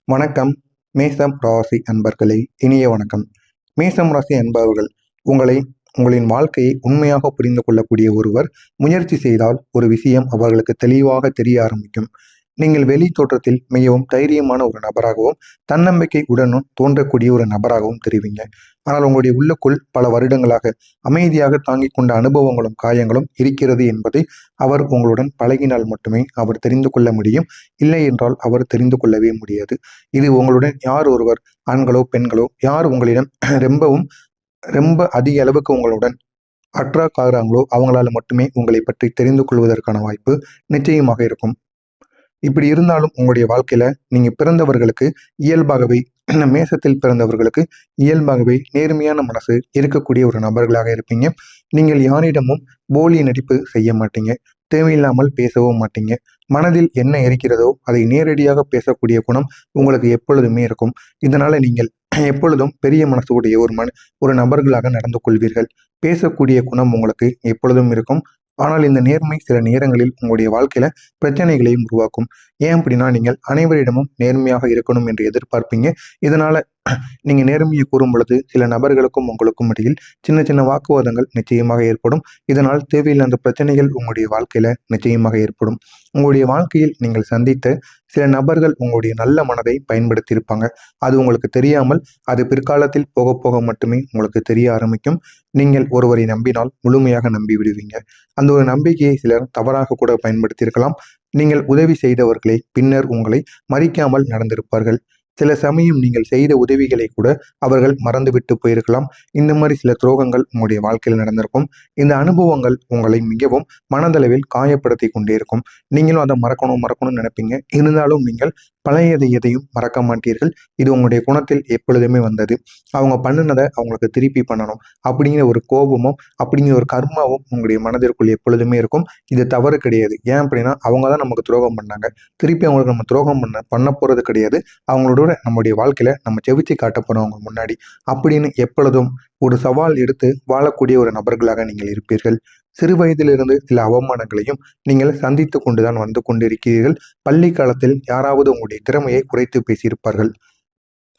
வணக்கம். மேசம் ராசி அன்பர்களே, இனிய வணக்கம். மேசம் ராசி அன்பவர்கள், உங்களின் வாழ்க்கையை உண்மையாக புரிந்து கொள்ளக்கூடிய ஒருவர் முயற்சி செய்தால் ஒரு விஷயம் அவர்களுக்கு தெளிவாக தெரிய ஆரம்பிக்கும். நீங்கள் வெளி தோற்றத்தில் மிகவும் தைரியமான ஒரு நபராகவும் தன்னம்பிக்கை உடனும் தோன்றக்கூடிய ஒரு நபராகவும் தெரிவிங்க. ஆனால் உங்களுடைய உள்ளுக்குள் பல வருடங்களாக அமைதியாக தாங்கிக் கொண்ட அனுபவங்களும் காயங்களும் இருக்கிறது என்பதை அவர் உங்களுடன் பழகினால் மட்டுமே அவர் தெரிந்து கொள்ள முடியும். இல்லை என்றால் அவர் தெரிந்து கொள்ளவே முடியாது. இது உங்களுடன் யார் ஒருவர், ஆண்களோ பெண்களோ, யார் உங்களிடம் ரொம்பவும் ரொம்ப அதிக அளவுக்கு உங்களுடன் அட்ராக்ட் ஆகுறாங்களோ அவங்களால மட்டுமே உங்களை பற்றி தெரிந்து கொள்வதற்கான வாய்ப்பு நிச்சயமாக இருக்கும். இப்படி இருந்தாலும் உங்களுடைய வாழ்க்கையில நீங்க பிறந்தவர்களுக்கு இயல்பாகவே மேசத்தில் பிறந்தவர்களுக்கு இயல்பாகவே நேர்மையான மனசு இருக்கக்கூடிய ஒரு நபர்களாக இருப்பீங்க. நீங்கள் யாரிடமும் போலி நடிப்பு செய்ய மாட்டீங்க. தேவையில்லாமல் பேசவும் மாட்டீங்க. மனதில் என்ன இருக்கிறதோ அதை நேரடியாக பேசக்கூடிய குணம் உங்களுக்கு எப்பொழுதுமே இருக்கும். இதனால நீங்கள் எப்பொழுதும் பெரிய மனசு உடைய ஒரு நபர்களாக நடந்து கொள்வீர்கள். பேசக்கூடிய குணம் உங்களுக்கு எப்பொழுதும் இருக்கும். ஆனால் இந்த நேர்மை சில நேரங்களில் உங்களுடைய வாழ்க்கையில பிரச்சனைகளையும் உருவாக்கும். ஏன் அப்படின்னா, நீங்கள் அனைவரிடமும் நேர்மையாக இருக்கணும் என்று எதிர்பார்ப்பீங்க. இதனால நீங்க நேர்மையை கூறும் பொழுது சில நபர்களுக்கும் உங்களுக்கும் இடையில் சின்ன சின்ன வாக்குவாதங்கள் நிச்சயமாக ஏற்படும். இதனால் தேவையில்லாத பிரச்சனைகள் உங்களுடைய வாழ்க்கையில நிச்சயமாக ஏற்படும். உங்களுடைய வாழ்க்கையில் நீங்கள் சந்தித்த சில நபர்கள் உங்களுடைய நல்ல மனதை பயன்படுத்தி இருப்பாங்க. அது உங்களுக்கு தெரியாமல் அது பிற்காலத்தில் போக போக மட்டுமே உங்களுக்கு தெரிய ஆரம்பிக்கும். நீங்கள் ஒருவரை நம்பினால் முழுமையாக நம்பி விடுவீங்க. அந்த ஒரு நம்பிக்கையை சிலர் தவறாக கூட பயன்படுத்தியிருக்கலாம். நீங்கள் உதவி செய்தவர்களை பின்னர் உங்களை மதிக்காமல் நடந்திருப்பார்கள். சில சமயம் நீங்கள் செய்த உதவிகளை கூட அவர்கள் மறந்துவிட்டு போயிருக்கலாம். இந்த மாதிரி சில துரோகங்கள் உங்களுடைய வாழ்க்கையில் நடந்திருக்கும். இந்த அனுபவங்கள் உங்களை மிகவும் மனதளவில் காயப்படுத்தி கொண்டே இருக்கும். நீங்களும் அதை மறக்கணும்னு நினைப்பீங்க. இருந்தாலும் நீங்கள் பழையதை எதையும் மறக்க மாட்டீர்கள். இது உங்களுடைய குணத்தில் எப்பொழுதுமே வந்தது. அவங்க பண்ணினதை அவங்களுக்கு திருப்பி பண்ணணும் அப்படிங்கிற ஒரு கோபமும் அப்படிங்கிற ஒரு கர்மாவும் உங்களுடைய மனதிற்குள் எப்பொழுதுமே இருக்கும். இது தவறு கிடையாது. ஏன் அப்படின்னா, அவங்க தான் நமக்கு துரோகம் பண்ணாங்க. திருப்பி அவங்களுக்கு நம்ம துரோகம் பண்ண போறது கிடையாது. அவங்களோட நம்முடைய வாழ்க்கையில நம்ம செவிச்சு காட்ட போறோம் அவங்க முன்னாடி அப்படின்னு எப்பொழுதும் ஒரு சவால் எடுத்து வாழக்கூடிய ஒரு நபர்களாக நீங்கள் இருப்பீர்கள். சிறு வயதிலிருந்து சில அவமானங்களையும் நீங்கள் சந்தித்து கொண்டுதான் வந்து கொண்டிருக்கிறீர்கள். பள்ளி காலத்தில் யாராவது உங்களுடைய திறமையை குறைத்து பேசியிருப்பார்கள்.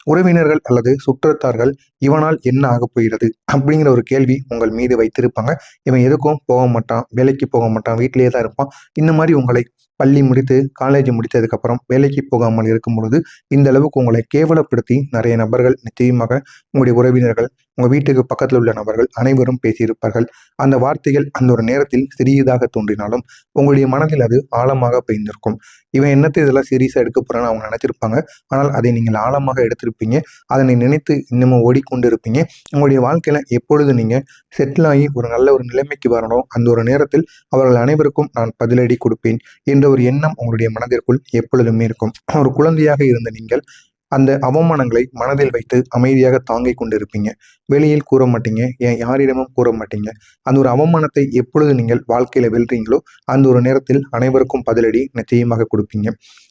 உறவினர்கள் அல்லது சுற்றத்தார்கள் இவனால் என்ன ஆகப் போகிறது அப்படிங்கிற ஒரு கேள்வி உங்கள் மீது வைத்திருப்பாங்க. இவன் எதுக்கும் போக மாட்டான், வேலைக்கு போக மாட்டான், வீட்டிலேயே தான் இருப்பான். இந்த மாதிரி உங்களை பள்ளி முடித்து காலேஜ் முடித்ததுக்கப்புறம் வேலைக்கு போகாமல் இருக்கும் பொழுது இந்த அளவுக்கு உங்களை கேவலப்படுத்தி நிறைய நபர்கள் நிச்சயமாக உங்களுடைய உறவினர்கள், உங்கள் வீட்டுக்கு பக்கத்தில் உள்ள நபர்கள் அனைவரும் பேசியிருப்பார்கள். அந்த வார்த்தைகள் அந்த ஒரு நேரத்தில் சிறியதாக தோன்றினாலும் உங்களுடைய மனதில் அது ஆழமாக பதிந்திருக்கும். இவன் என்னத்தை இதெல்லாம் சீரியஸாக எடுக்க போறான்னு அவங்க நினைச்சிருப்பாங்க. ஆனால் அதை நீங்கள் ஆழமாக எடுத்திருப்பீங்க. அதனை நினைத்து இன்னமும் ஓடிக்கொண்டு இருப்பீங்க. உங்களுடைய வாழ்க்கையில எப்பொழுது நீங்க செட்டில் ஆகி ஒரு நல்ல ஒரு நிலைமைக்கு வரணும், அந்த ஒரு நேரத்தில் அவர்கள் அனைவருக்கும் நான் பதிலடி கொடுப்பேன் என்ற ஒரு எண்ணம் உங்களுடைய மனதிற்குள் எப்பொழுதுமே இருக்கும். ஒரு குழந்தையாக இருந்த நீங்கள் அந்த அவமானங்களை மனதில் வைத்து அமைதியாக தாங்கிக் கொண்டிருப்பீங்க. வெளியில் கூற மாட்டீங்க, ஏன் யாரிடமும் கூற மாட்டீங்க. அந்த ஒரு அவமானத்தை எப்பொழுது நீங்கள் வாழ்க்கையில வெல்றீங்களோ அந்த ஒரு நேரத்தில் அனைவருக்கும் பதிலடி நிச்சயமாக கொடுப்பீங்க.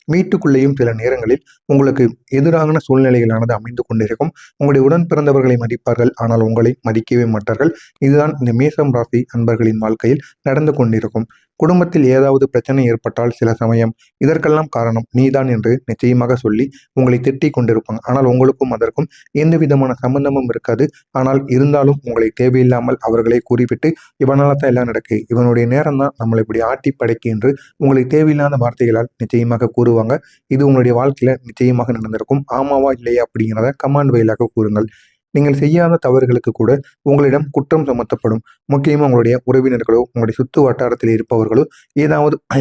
வீட்டுக்குள்ளேயும் சில நேரங்களில் உங்களுக்கு எதிரான சூழ்நிலைகளானது அமைந்து கொண்டிருக்கும். உங்களுடைய உடன் பிறந்தவர்களை மதிப்பார்கள், ஆனால் உங்களை மதிக்கவே மாட்டார்கள். இதுதான் இந்த மேசம் ராசி அன்பர்களின் வாழ்க்கையில் நடந்து கொண்டிருக்கும். குடும்பத்தில் ஏதாவது பிரச்சனை ஏற்பட்டால் சில சமயம் இதற்கெல்லாம் காரணம் நீதான் என்று நிச்சயமாக சொல்லி உங்களை திட்டிக் கொண்டிருப்பாங்க. ஆனால் உங்களுக்கும் அதற்கும் எந்த விதமான சம்பந்தமும் இருக்காது. ஆனால் இருந்தாலும் உங்களை தேவையில்லாமல் அவர்களை கூறிவிட்டு இவனால தான் எல்லாம் நடக்கு, இவனுடைய நேரம் தான் நம்மளை இப்படி ஆட்டி படைக்கு என்று உங்களை தேவையில்லாத வார்த்தைகளால் நிச்சயமாக கூறுவாங்க. இது உங்களுடைய வாழ்க்கையில நிச்சயமாக நடந்திருக்கும். ஆமாவா இல்லையா அப்படிங்கிறத கமாண்ட் வாயிலாக கூறுங்கள். நீங்கள் செய்யாத தவறுகளுக்கு கூட உங்களிடம் குற்றம் சுமத்தப்படும். முக்கியமா உங்களுடைய உறவினர்களோ உங்களுடைய சுற்று வட்டாரத்தில் இருப்பவர்களோ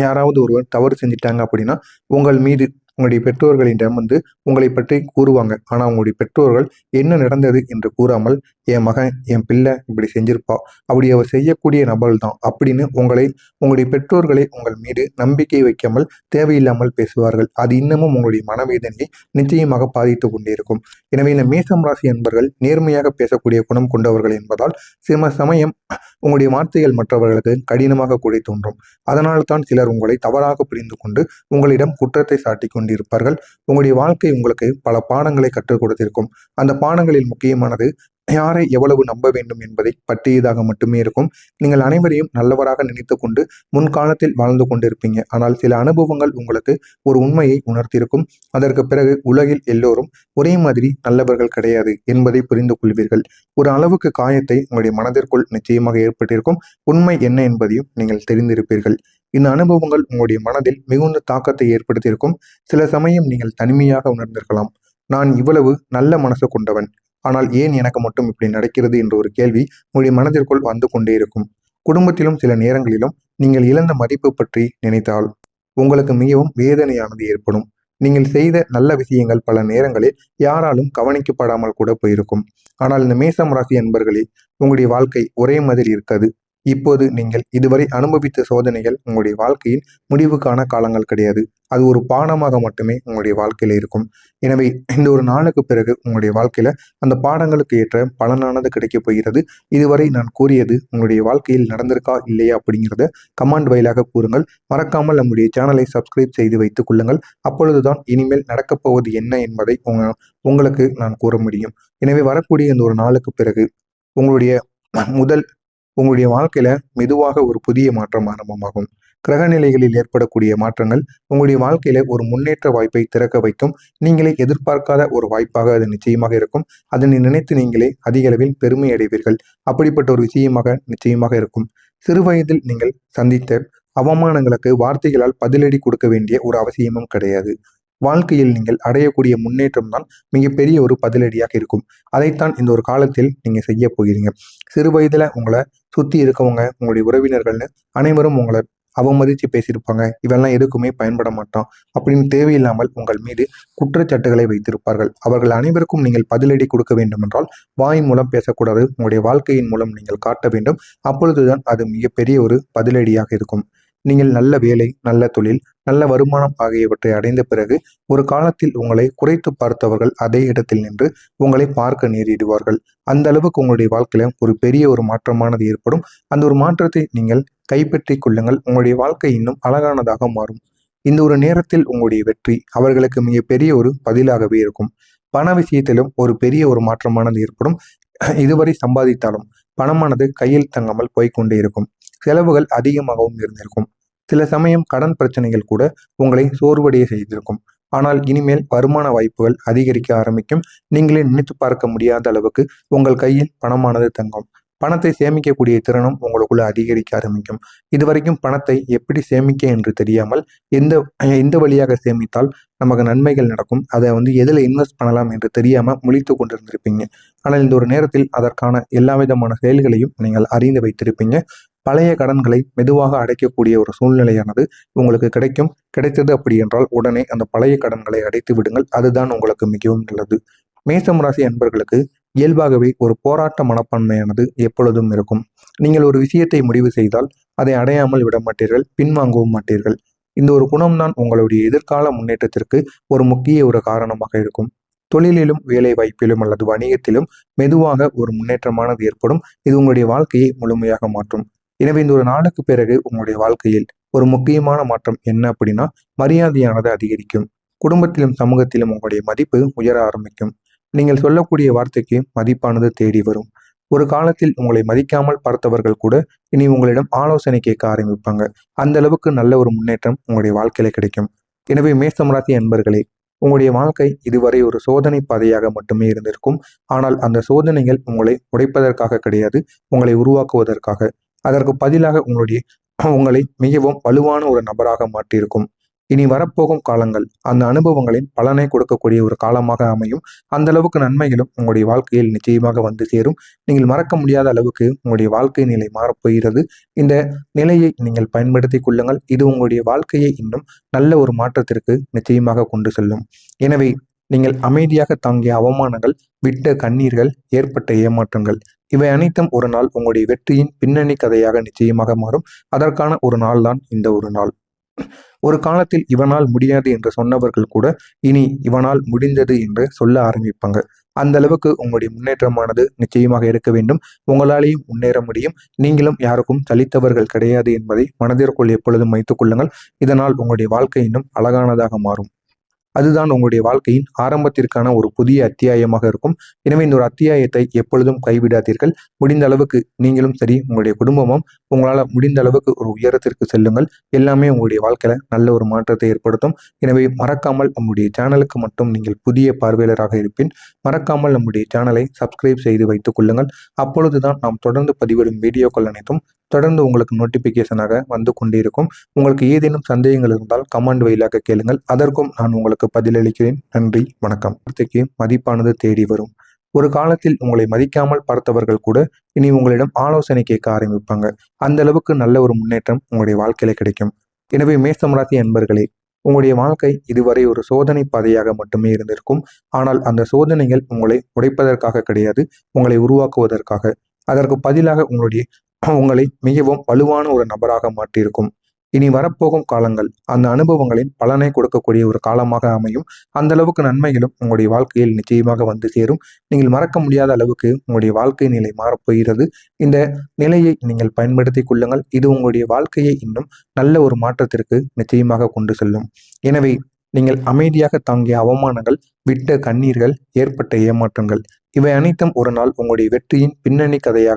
யாராவது ஒருவர் தவறு செஞ்சிட்டாங்க அப்படின்னா உங்கள் மீது உங்களுடைய பெற்றோர்களிடம் உங்களை பற்றி கூறுவாங்க. ஆனா உங்களுடைய பெற்றோர்கள் என்ன நடந்தது என்று கூறாமல், என் மகன் என் பிள்ளை இப்படி செஞ்சிருப்பா, அப்படி அவர் செய்யக்கூடிய நபர் தான் அப்படின்னு உங்களுடைய பெற்றோர்களை உங்கள் மீது நம்பிக்கை வைக்காமல் தேவையில்லாமல் பேசுவார்கள். அது இன்னமும் உங்களுடைய மனவேதனையை நிச்சயமாக பாதித்து கொண்டே இருக்கும். எனவே இந்த மேசம் ராசி என்பர்கள் நேர்மையாக பேசக்கூடிய குணம் கொண்டவர்கள் என்பதால் சில சமயம் உங்களுடைய வார்த்தைகள் மற்றவர்களுக்கு கடினமாக கூட தோன்றும். அதனால் தான் சிலர் உங்களை தவறாக புரிந்து கொண்டு உங்களிடம் குற்றத்தை சாட்டி கொண்டிருப்பார்கள். உங்களுடைய வாழ்க்கை உங்களுக்கு பல பாடங்களை கற்றுக் கொடுத்திருக்கும். அந்த பாடங்களில் முக்கியமானது யாரை எவ்வளவு நம்ப வேண்டும் என்பதை பற்றியதாக மட்டுமே இருக்கும். நீங்கள் அனைவரையும் நல்லவராக நினைத்து கொண்டு முன்காலத்தில் வாழ்ந்து கொண்டிருப்பீங்க. ஆனால் சில அனுபவங்கள் உங்களுக்கு ஒரு உண்மையை உணர்த்தியிருக்கும். அதற்கு பிறகு உலகில் எல்லோரும் ஒரே மாதிரி நல்லவர்கள் கிடையாது என்பதை புரிந்து கொள்வீர்கள். ஒரு அளவுக்கு காயத்தை உங்களுடைய மனதிற்குள் நிச்சயமாக ஏற்பட்டிருக்கும். உண்மை என்ன என்பதையும் நீங்கள் தெரிந்திருப்பீர்கள். இந்த அனுபவங்கள் உங்களுடைய மனதில் மிகுந்த தாக்கத்தை ஏற்படுத்தியிருக்கும். சில சமயம் நீங்கள் தனிமையாக உணர்ந்திருக்கலாம். நான் இவ்வளவு நல்ல மனசு கொண்டவன், ஆனால் ஏன் எனக்கு மட்டும் இப்படி நடக்கிறது என்ற ஒரு கேள்வி உங்களுடைய மனதிற்குள் வந்து கொண்டே இருக்கும். குடும்பத்திலும் சில நேரங்களிலும் நீங்கள் இழந்த மதிப்பு பற்றி நினைத்தால் உங்களுக்கு மிகவும் வேதனையானது ஏற்படும். நீங்கள் செய்த நல்ல விஷயங்கள் பல நேரங்களில் யாராலும் கவனிக்கப்படாமல் கூட போயிருக்கும். ஆனால் இந்த மேசம் ராசி அன்பர்களே, உங்களுடைய வாழ்க்கை ஒரே மாதிரி இருக்காது. இப்போது நீங்கள் இதுவரை அனுபவித்த சோதனைகள் உங்களுடைய வாழ்க்கையில் முடிவுக்கான காலங்கள் கிடையாது. அது ஒரு பாடமாக மட்டுமே உங்களுடைய வாழ்க்கையில இருக்கும். எனவே இந்த ஒரு நாளுக்கு பிறகு உங்களுடைய வாழ்க்கையில அந்த பாடங்களுக்கு ஏற்ற பலனானது கிடைக்கப் போகிறது. இதுவரை நான் கூறியது உங்களுடைய வாழ்க்கையில் நடந்திருக்கா இல்லையா அப்படிங்கிறத கமெண்ட் வாயிலாக கூறுங்கள். மறக்காமல் நம்முடைய சேனலை சப்ஸ்கிரைப் செய்து வைத்துக் கொள்ளுங்கள். அப்பொழுதுதான் இனிமேல் நடக்கப் போவது என்ன என்பதை உங்களுக்கு நான் கூற முடியும். எனவே வரக்கூடிய இந்த ஒரு நாளுக்கு பிறகு உங்களுடைய முதல் உங்களுடைய வாழ்க்கையில மெதுவாக ஒரு புதிய மாற்றம் ஆரம்பமாகும். கிரக நிலைகளில் ஏற்படக்கூடிய மாற்றங்கள் உங்களுடைய வாழ்க்கையில ஒரு முன்னேற்ற வாய்ப்பை திறக்க வைக்கும். நீங்களே எதிர்பார்க்காத ஒரு வாய்ப்பாக அது நிச்சயமாக இருக்கும். அதனை நினைத்து நீங்களே அதிக அளவில் பெருமை அடைவீர்கள். அப்படிப்பட்ட ஒரு விஷயமாக நிச்சயமாக இருக்கும். சிறு வயதில் நீங்கள் சந்தித்த அவமானங்களுக்கு வார்த்தைகளால் பதிலடி கொடுக்க வேண்டிய ஒரு அவசியமும் கிடையாது. வாழ்க்கையில் நீங்கள் அடையக்கூடிய முன்னேற்றம் தான் மிகப்பெரிய ஒரு பதிலடியாக இருக்கும். அதைத்தான் இந்த ஒரு காலத்தில் நீங்க செய்ய போகிறீங்க. சிறு வயதுல உங்களை சுத்தி இருக்கவங்க, உங்களுடைய உறவினர்கள்னு அனைவரும் உங்களை அவமதிச்சு பேசியிருப்பாங்க. இவெல்லாம் எதுக்குமே பயன்பட மாட்டான் அப்படின்னு தேவையில்லாமல் உங்கள் மீது குற்றச்சாட்டுகளை வைத்திருப்பார்கள். அவர்கள் அனைவருக்கும் நீங்கள் பதிலடி கொடுக்க வேண்டும் என்றால் வாய் மூலம் பேசக்கூடாது. உங்களுடைய வாழ்க்கையின் மூலம் நீங்கள் காட்ட வேண்டும். அப்பொழுதுதான் அது மிகப்பெரிய ஒரு பதிலடியாக இருக்கும். நீங்கள் நல்ல வேலை, நல்ல தொழில், நல்ல வருமானம் ஆகியவற்றை அடைந்த பிறகு ஒரு காலத்தில் உங்களை குறைத்து பார்த்தவர்கள் அதே இடத்தில் நின்று உங்களை பார்க்க நேரிடுவார்கள். அந்த அளவுக்கு உங்களுடைய வாழ்க்கையில ஒரு பெரிய ஒரு மாற்றமானது ஏற்படும். அந்த ஒரு மாற்றத்தை நீங்கள் கைப்பற்றி கொள்ளுங்கள். உங்களுடைய வாழ்க்கை இன்னும் அழகானதாக மாறும். இந்த ஒரு நேரத்தில் உங்களுடைய வெற்றி அவர்களுக்கு மிகப்பெரிய ஒரு பதிலாகவே இருக்கும். பண விஷயத்திலும் ஒரு பெரிய ஒரு மாற்றமானது ஏற்படும். இதுவரை சம்பாதித்தாலும் பணமானது கையில் தங்காமல் போய்கொண்டே இருக்கும். செலவுகள் அதிகமாகவும் இருந்திருக்கும். சில சமயம் கடன் பிரச்சனைகள் கூட உங்களை சோர்வடைய செய்திருக்கும். ஆனால் இனிமேல் வருமான வாய்ப்புகள் அதிகரிக்க ஆரம்பிக்கும். நீங்களே நினைத்து பார்க்க முடியாத அளவுக்கு உங்கள் கையில் பணமானது தங்கும். பணத்தை சேமிக்கக்கூடிய திறனும் உங்களுக்குள்ள அதிகரிக்க ஆரம்பிக்கும். இதுவரைக்கும் பணத்தை எப்படி சேமிக்க என்று தெரியாமல் எந்த எந்த வழியாக சேமித்தால் நமக்கு நன்மைகள் நடக்கும், அதை எதில் இன்வெஸ்ட் பண்ணலாம் என்று தெரியாமல் முழித்து கொண்டிருந்திருப்பீங்க. ஆனால் இந்த ஒரு நேரத்தில் அதற்கான எல்லா விதமான செயல்களையும் நீங்கள் அறிந்து வைத்திருப்பீங்க. பழைய கடன்களை மெதுவாக அடைக்கக்கூடிய ஒரு சூழ்நிலையானது உங்களுக்கு கிடைக்கும். கிடைத்தது அப்படி என்றால் உடனே அந்த பழைய கடன்களை அடைத்து விடுங்கள். அதுதான் உங்களுக்கு மிகவும் நல்லது. மேசம் ராசி அன்பர்களுக்கு இயல்பாகவே ஒரு போராட்ட மனப்பான்மையானது எப்பொழுதும் இருக்கும். நீங்கள் ஒரு விஷயத்தை முடிவு செய்தால் அதை அடையாமல் விட மாட்டீர்கள், பின்வாங்கவும் மாட்டீர்கள். இந்த ஒரு குணம்தான் உங்களுடைய எதிர்கால முன்னேற்றத்திற்கு ஒரு முக்கிய ஒரு காரணமாக இருக்கும். தொழிலிலும், வேலை வாய்ப்பிலும் அல்லது வணிகத்திலும் மெதுவாக ஒரு முன்னேற்றமானது ஏற்படும். இது உங்களுடைய வாழ்க்கையை முழுமையாக மாற்றும். எனவே இந்த ஒரு நாளுக்கு பிறகு உங்களுடைய வாழ்க்கையில் ஒரு முக்கியமான மாற்றம் என்ன அப்படின்னா, மரியாதையானது அதிகரிக்கும். குடும்பத்திலும் சமூகத்திலும் உங்களுடைய மதிப்பு உயர ஆரம்பிக்கும். நீங்கள் சொல்லக்கூடிய வார்த்தைக்கு மதிப்பானது தேடி வரும். ஒரு காலத்தில் உங்களை மதிக்காமல் பார்த்தவர்கள் கூட இனி உங்களிடம் ஆலோசனை கேட்க ஆரம்பிப்பாங்க. அந்த அளவுக்கு நல்ல ஒரு முன்னேற்றம் உங்களுடைய வாழ்க்கையில கிடைக்கும். எனவே மேசம் ராசி அன்பர்களே, உங்களுடைய வாழ்க்கை இதுவரை ஒரு சோதனை பாதையாக மட்டுமே இருந்திருக்கும். ஆனால் அந்த சோதனைகள் உங்களை உடைப்பதற்காக கிடையாது, உங்களை உருவாக்குவதற்காக. அதற்கு பதிலாக உங்களை மிகவும் வலுவான ஒரு நபராக மாற்றியிருக்கும். இனி வரப்போகும் காலங்கள் அந்த அனுபவங்களின் பலனை கொடுக்கக்கூடிய ஒரு காலமாக அமையும். அந்த அளவுக்கு நன்மைகளும் உங்களுடைய வாழ்க்கையில் நிச்சயமாக வந்து சேரும். நீங்கள் மறக்க முடியாத அளவுக்கு உங்களுடைய வாழ்க்கை நிலை மாறப்போகிறது. இந்த நிலையை நீங்கள் பயன்படுத்தி கொள்ளுங்கள். இது உங்களுடைய வாழ்க்கையை இன்னும் நல்ல ஒரு மாற்றத்திற்கு நிச்சயமாக கொண்டு செல்லும். எனவே நீங்கள் அமைதியாக தாங்கிய அவமானங்கள், விட்ட கண்ணீர்கள், ஏற்பட்ட ஏமாற்றங்கள், இவை அனைத்தும் ஒரு நாள் உங்களுடைய வெற்றியின் பின்னணி கதையாக நிச்சயமாக மாறும். அதற்கான ஒரு நாள் தான் இந்த ஒரு நாள். ஒரு காலத்தில் இவனால் முடியாது என்று சொன்னவர்கள் கூட இனி இவனால் முடிந்தது என்று சொல்ல ஆரம்பிப்பாங்க. அந்த அளவுக்கு உங்களுடைய முன்னேற்றமானது நிச்சயமாக இருக்க வேண்டும். உங்களாலேயும் முன்னேற முடியும். நீங்களும் யாருக்கும் சலித்தவர்கள் கிடையாது என்பதை மனதிற்குள் எப்பொழுதும் வைத்துக் கொள்ளுங்கள். இதனால் உங்களுடைய வாழ்க்கை இன்னும் அழகானதாக மாறும். அதுதான் உங்களுடைய வாழ்க்கையின் ஆரம்பத்திற்கான ஒரு புதிய அத்தியாயமாக இருக்கும். எனவே இந்த ஒரு அத்தியாயத்தை எப்பொழுதும் கைவிடாதீர்கள். முடிந்த அளவுக்கு நீங்களும் சரி, உங்களுடைய குடும்பமும் உங்களால் முடிந்த அளவுக்கு ஒரு உயரத்திற்கு செல்லுங்கள். எல்லாமே உங்களுடைய வாழ்க்கையில நல்ல ஒரு மாற்றத்தை ஏற்படுத்தும். எனவே மறக்காமல் நம்முடைய சேனலுக்கு மட்டும் நீங்கள் புதிய பார்வையாளராக இருப்பின் மறக்காமல் நம்முடைய சேனலை சப்ஸ்கிரைப் செய்து வைத்துக் கொள்ளுங்கள். அப்பொழுதுதான் நாம் தொடர்ந்து பதிவிடும் வீடியோக்கள் அனைத்தும் தொடர்ந்து உங்களுக்கு நோட்டிபிகேஷனாக வந்து கொண்டிருக்கும். உங்களுக்கு ஏதேனும் சந்தேகங்கள் இருந்தால் கமெண்ட் வாயிலாக கேளுங்கள். அதற்கும் நான் உங்களுக்கு பதிலளிக்கிறேன். நன்றி, வணக்கம். வார்த்தைக்கு மதிப்பானது தேடி வரும். ஒரு காலத்தில் உங்களை மதிக்காமல் பார்த்தவர்கள் கூட இனி உங்களிடம் ஆலோசனை கேட்க ஆரம்பிப்பாங்க. அந்த அளவுக்கு நல்ல ஒரு முன்னேற்றம் உங்களுடைய வாழ்க்கையில கிடைக்கும். எனவே மேஷம் ராசி அன்பர்களே, உங்களுடைய வாழ்க்கை இதுவரை ஒரு சோதனை பாதையாக மட்டுமே இருந்திருக்கும். ஆனால் அந்த சோதனைகள் உங்களை உடைப்பதற்காக கிடையாது, உங்களை உருவாக்குவதற்காக. அதற்கு பதிலாக உங்களை மிகவும் வலுவான ஒரு நபராக மாற்றியிருக்கும். இனி வரப்போகும் காலங்கள் அந்த அனுபவங்களின் பலனை கொடுக்கக்கூடிய ஒரு காலமாக அமையும். அந்த அளவுக்கு நன்மைகளும் உங்களுடைய வாழ்க்கையில் நிச்சயமாக வந்து சேரும். நீங்கள் மறக்க முடியாத அளவுக்கு உங்களுடைய வாழ்க்கை நிலை மாறப்போகிறது. இந்த நிலையை நீங்கள் பயன்படுத்தி கொள்ளுங்கள். இது உங்களுடைய வாழ்க்கையை இன்னும் நல்ல ஒரு மாற்றத்திற்கு நிச்சயமாக கொண்டு செல்லும். எனவே நீங்கள் அமைதியாக தாங்கிய அவமானங்கள், விட்ட கண்ணீர்கள், ஏற்பட்ட ஏமாற்றங்கள், இவை அனைத்தும் ஒரு நாள் உங்களுடைய வெற்றியின் பின்னணி கதையாக